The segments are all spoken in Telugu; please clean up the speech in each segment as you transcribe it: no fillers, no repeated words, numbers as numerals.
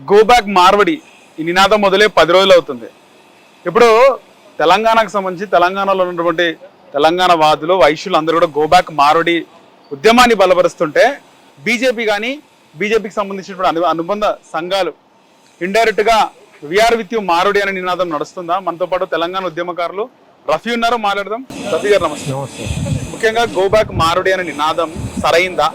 గో బ్యాక్ మార్వడి ఈ నినాదం మొదలై 10 రోజులు అవుతుంది. ఇప్పుడు తెలంగాణకు సంబంధించి తెలంగాణలో ఉన్నటువంటి తెలంగాణ వాదులు వైశ్యులు అందరూ కూడా గో బ్యాక్ మార్వడి ఉద్యమాన్ని బలపరుస్తుంటే బీజేపీ కానీ బీజేపీకి సంబంధించినటువంటి అనుబంధ సంఘాలు ఇండైరెక్ట్ గా విఆర్ విత్ యు మార్వడి అనే నినాదం నడుస్తుందా? మనతో పాటు తెలంగాణ ఉద్యమకారులు రఫీ ఉన్నారు, మాట్లాడదాం. రఫీ గారు నమస్తే. ముఖ్యంగా గో బ్యాక్ మార్వడి అనే నినాదం సరైందా?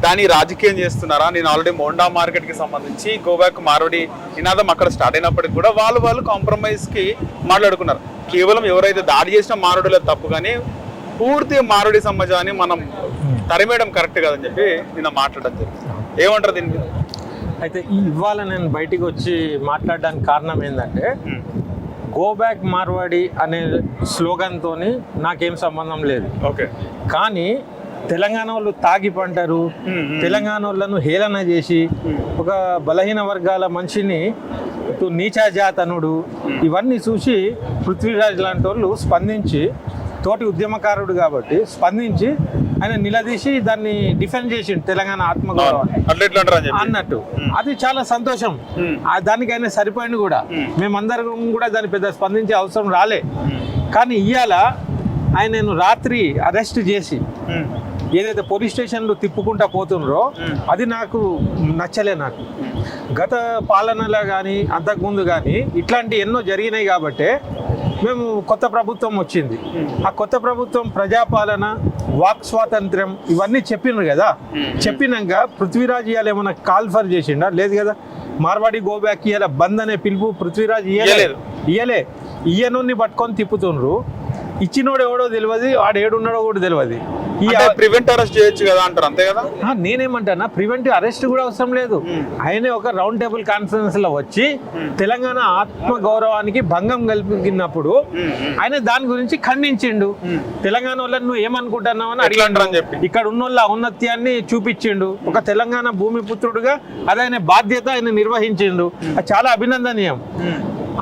దాన్ని రాజకీయం చేస్తున్నారా? నేను ఆల్రెడీ మోండా మార్కెట్ కి సంబంధించి గో బ్యాక్ మార్వడి నినాదం అక్కడ స్టార్ట్ అయినప్పటికీ కూడా వాళ్ళు కాంప్రమైజ్ కి మాట్లాడుకున్నారు. కేవలం ఎవరైతే దాడి చేసిన మారుడులే తప్పు, కానీ పూర్తి మారుడి సమాజాన్ని మనం తరిమేయడం కరెక్ట్ కాదని చెప్పి నిన్న మాట్లాడడం జరిగింది. ఏమంటారు దీని మీద? అయితే ఇవాళ నేను బయటికి వచ్చి మాట్లాడడానికి కారణం ఏంటంటే గో బ్యాక్ మార్వాడి అనే స్లోగన్తో నాకేం సంబంధం లేదు. ఓకే, కానీ తెలంగాణ వాళ్ళు తాగి పంటారు, తెలంగాణ వాళ్ళను హేళన చేసి ఒక బలహీన వర్గాల మనిషిని నీచా జాతనుడు ఇవన్నీ చూసి పృథ్వీరాజ్ లాంటి వాళ్ళు స్పందించి, తోటి ఉద్యమకారుడు కాబట్టి స్పందించి ఆయన నిలదీసి దాన్ని డిఫెండ్ చేసిండు తెలంగాణ ఆత్మగౌరవాన్ని అన్నట్టు. అది చాలా సంతోషం. దానికి ఆయన సరిపోయింది కూడా. మేమందరం కూడా దాన్ని పెద్ద స్పందించే అవసరం రాలే. కానీ ఇవాళ ఆయనను రాత్రి అరెస్ట్ చేసి ఏదైతే పోలీస్ స్టేషన్లు తిప్పుకుంటా పోతుండ్రో అది నాకు నచ్చలే. నాకు గత పాలనలో కానీ అంతకుముందు కానీ ఇట్లాంటి ఎన్నో జరిగినాయి కాబట్టి మేము కొత్త ప్రభుత్వం వచ్చింది. ఆ కొత్త ప్రభుత్వం ప్రజాపాలన, వాక్ స్వాతంత్ర్యం ఇవన్నీ చెప్పినారు కదా. చెప్పినాక పృథ్వీరాజ్ ఇవాళ ఏమన్నా కాల్ఫర్ చేసిండా? లేదు కదా. మార్వాడి గో బ్యాక్ ఇవాళ బంద్ అనే పిలుపు పృథ్వీరాజ్ ఇయ్యలే. ఇయ్యనోని పట్టుకొని తిప్పుతుండ్రు. ఇచ్చినోడు ఎవడో తెలియదు, వాడు ఏడున్నాడో కూడా తెలియదు. ప్రివెంట్ అరెస్ట్ చేయొచ్చు కదా అంటారు, అంతే కదా. నేనేమంటానా, ప్రివెంటివ్ అరెస్ట్ కూడా అవసరం లేదు. ఆయనే ఒక రౌండ్ టేబుల్ కాన్ఫరెన్స్ లో వచ్చి తెలంగాణ ఆత్మ గౌరవానికి భంగం కలిగినప్పుడు ఆయన దాని గురించి ఖండించిండు. తెలంగాణ వాళ్ళని నువ్వు ఏమనుకుంటున్నావు అని అడిగాడు. ఇక్కడ ఉన్న వాళ్ళ ఔన్నత్యాన్ని చూపించిండు. ఒక తెలంగాణ భూమిపుత్రుడుగా అది ఆయన బాధ్యత ఆయన నిర్వహించిండు. అది చాలా అభినందనీయం.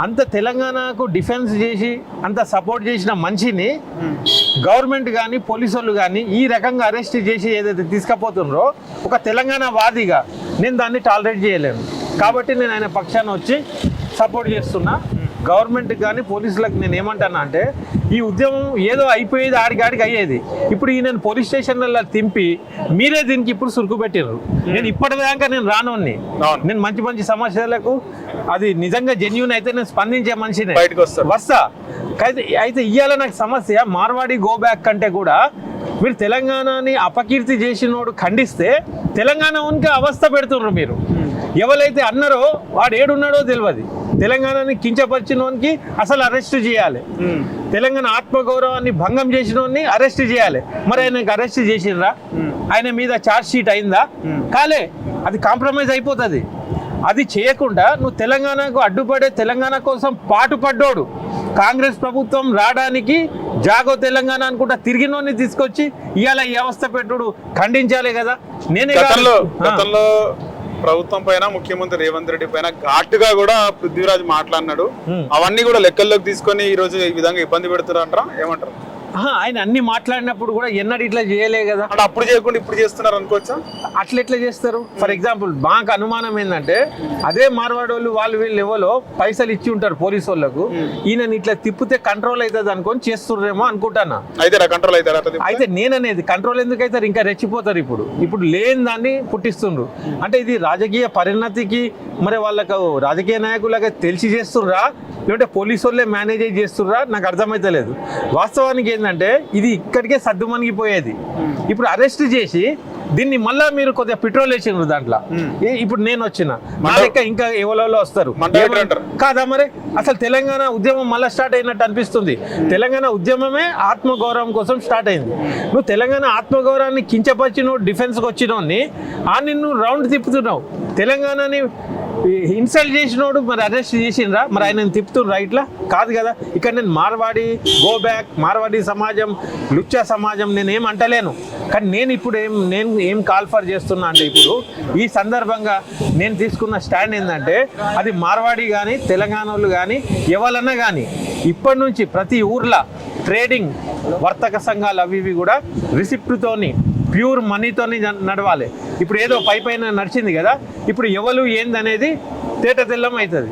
అంత తెలంగాణకు డిఫెన్స్ చేసి అంత సపోర్ట్ చేసిన మనిషిని గవర్నమెంట్ కానీ పోలీసు వాళ్ళు కానీ ఈ రకంగా అరెస్ట్ చేసి ఏదైతే తీసుకుపోతున్నారో ఒక తెలంగాణ వాదిగా నేను దాన్ని టాలరేట్ చేయలేను. కాబట్టి నేను ఆయన పక్షాన వచ్చి సపోర్ట్ చేస్తున్నా. గవర్నమెంట్కి కానీ పోలీసులకు నేను ఏమంటాను అంటే, ఈ ఉద్యమం ఏదో అయిపోయేది ఆడికి అయ్యేది. ఇప్పుడు ఈ నేను పోలీస్ స్టేషన్లలో తింపి మీరే దీనికి ఇప్పుడు సురుకు పెట్టారు. నేను ఇప్పటిదాకా నేను రానోని, నేను మంచి సమస్యలకు అది నిజంగా జెన్యూన్ అయితే నేను స్పందించే మనిషిని వస్తా. అయితే ఇవాళ నాకు సమస్య మార్వాడి గో బ్యాక్ కంటే కూడా మీరు తెలంగాణని అపకీర్తి చేసినోడు ఖండిస్తే తెలంగాణ ఉనికి అవస్థ పెడుతున్నారు. మీరు ఎవరైతే అన్నారో వాడు ఏడున్నాడో తెలియదు. తెలంగాణని కించపరిచినోనికి అసలు అరెస్ట్ చేయాలి. తెలంగాణ ఆత్మగౌరవాన్ని భంగం చేసినోని అరెస్ట్ చేయాలి. మరి ఆయనకి అరెస్ట్ చేసినరా? ఆయన మీద ఛార్జ్ షీట్ అయిందా? కాలే. అది కాంప్రమైజ్ అయిపోతుంది. అది చేయకుండా నువ్వు తెలంగాణకు అడ్డుపడే, తెలంగాణ కోసం పాటుపడ్డోడు, కాంగ్రెస్ ప్రభుత్వం రావడానికి జాగో తెలంగాణ అనుకుంటా తిరిగినోని తీసుకొచ్చి ఇవాళ ఈ అవస్థ పెట్టుడు ఖండించాలి కదా. నేనే గతంలో ప్రభుత్వం పైన ముఖ్యమంత్రి రేవంత్ రెడ్డి పైన ఘాటుగా కూడా పృథ్వీరాజ్ మాట్లాడినాడు. అవన్నీ కూడా లెక్కల్లోకి తీసుకొని ఈ రోజు ఈ విధంగా ఇబ్బంది పెడుతున్నారు అంటారా? ఏమంటారు? ఆయన అన్ని మాట్లాడినప్పుడు కూడా ఎన్నడూ ఇట్లా చేయలే కదా. అంటే అప్పుడు చేయకుండా ఇప్పుడు చేస్తున్నారు అనుకోవచ్చా? అట్లా ఎట్లా చేస్తారు? ఫర్ ఎగ్జాంపుల్ మాకు అనుమానం ఏంటంటే అదే మార్వాడోళ్ళు వీళ్ళు ఎవరో పైసలు ఇచ్చి ఉంటారు పోలీసు వాళ్ళకు, ఈయనని ఇట్లా తిప్పితే కంట్రోల్ అవుతుంది అనుకొని చేస్తున్నారేమో అనుకుంటానా. అయితే నేననేది కంట్రోల్ ఎందుకు అవుతారు? ఇంకా రెచ్చిపోతారు. ఇప్పుడు లేని దాన్ని పుట్టిస్తుండ్రు. అంటే ఇది రాజకీయ పరిణతికి మరి వాళ్ళకు రాజకీయ నాయకులకి తెలిసి చేస్తుర్రా లేదంటే పోలీసు వాళ్ళే మేనేజ్ చేస్తుర్రా నాకు అర్థమైతలేదు. వాస్తవానికి ఏంటంటే ఇది ఇక్కడికే సర్దుమణిగిపోయేది. ఇప్పుడు అరెస్ట్ చేసి దీన్ని మళ్ళా మీరు కొద్దిగా పెట్రోల్ వేసిండ్రు దాంట్లో. ఇప్పుడు నేను వచ్చిన నా లెక్క ఇంకా ఎవరో వస్తారు కాదా? మరి అసలు తెలంగాణ ఉద్యమం మళ్ళీ స్టార్ట్ అయినట్టు అనిపిస్తుంది. తెలంగాణ ఉద్యమమే ఆత్మగౌరవం కోసం స్టార్ట్ అయింది. నువ్వు తెలంగాణ ఆత్మగౌరవాన్ని కించపరిచినవు, డిఫెన్స్కి వచ్చినోడిని నిన్ను రౌండ్ తిప్పుతున్నావు. తెలంగాణని ఇన్సల్ట్ చేసినోడు మరి అరెస్ట్ చేసిండ్రా? మరి ఆయన తిప్పుతున్నా ఇట్లా కాదు కదా. ఇక్కడ నేను మార్వాడి గో బ్యాక్, మార్వాడి సమాజం, లుచ్చా సమాజం నేను ఏం అంటలేను. కానీ నేను ఏం కాల్ఫర్ చేస్తున్నా అంటే ఇప్పుడు ఈ సందర్భంగా నేను తీసుకున్న స్టాండ్ ఏంటంటే అది మార్వాడి కానీ తెలంగాణ వాళ్ళు కానీ ఎవరన్నా కానీ ఇప్పటి నుంచి ప్రతి ఊర్లో ట్రేడింగ్ వర్తక సంఘాలు అవి ఇవి కూడా రిసిప్ట్తోని ప్యూర్ మనీతోని నడవాలి. ఇప్పుడు ఏదో పైన నడిచింది కదా, ఇప్పుడు ఎవరు ఏందనేది తేట తెల్లం అవుతుంది.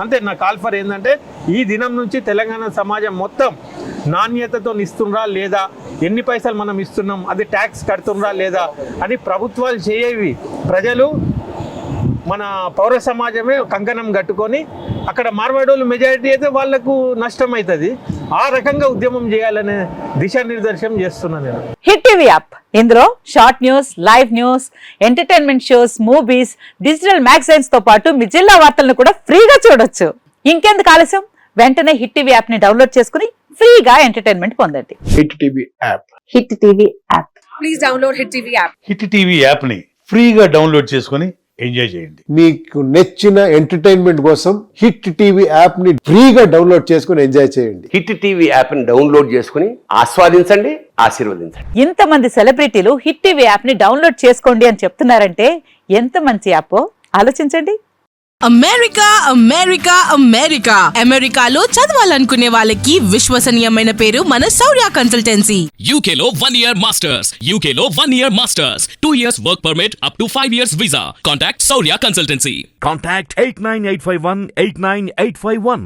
అంతే నా కాల్ఫర్ ఏంటంటే ఈ దినం నుంచి తెలంగాణ సమాజం మొత్తం నాణ్యతతో ఇస్తుండ్రా లేదా, ఎన్ని పైసలు మనం ఇస్తున్నాం, అది ట్యాక్స్ కడుతుండ్రా లేదా అని ప్రభుత్వాలు చేయవి. ప్రజలు మన పౌర సమాజమే కంకణం కట్టుకొని అక్కడ మార్వాడోళ్ళు మెజారిటీ అయితే వాళ్లకు నష్టం అవుతుంది. ఆ రకంగా ఉద్యమం చేయాలనే దిశానిర్దేశం చేస్తున్నాను నేను. హిట్ టీవీ యాప్, ఇందులో short news, live news, entertainment shows, movies, digital magazines తో పాటు మీ జిల్లా వార్తలను కూడా ఫ్రీగా చూడొచ్చు. ఇంకెందుకు ఆలస్యం, వెంటనే హిట్ టీవీ యాప్ ని డౌన్లోడ్ చేసుకుని ఫ్రీగా ఎంటర్టైన్మెంట్ పొందండి. Hit TV app. Hit TV app. Please download hit TV app. Hit TV app ని ఫ్రీగా డౌన్లోడ్ చేసుకొని ఎంజాయ్ చేయండి. మీకు నచ్చిన ఎంటర్టైన్మెంట్ కోసం హిట్ టీవీ యాప్ ని ఫ్రీగా డౌన్లోడ్ చేసుకుని ఎంజాయ్ చేయండి. హిట్ టీవీ యాప్ ని డౌన్లోడ్ చేసుకుని ఆస్వాదించండి, ఆశీర్వదించండి. ఇంతమంది సెలబ్రిటీలు హిట్ టీవీ యాప్ ని డౌన్లోడ్ చేసుకోండి అని చెప్తున్నారంటే ఎంత మంచి యాప్ ఆలోచించండి. అమెరికా అమెరికా అమెరికా అమెరికాలో చదవాలనుకునే వాళ్ళకి విశ్వసనీయమైన పేరు మన శౌర్య కన్సల్టెన్సీ. UK లో 1 year masters, UK లో 1 year masters, 2 years work permit up to 5 years visa. Contact Saurya Consultancy. Contact 89851 89851.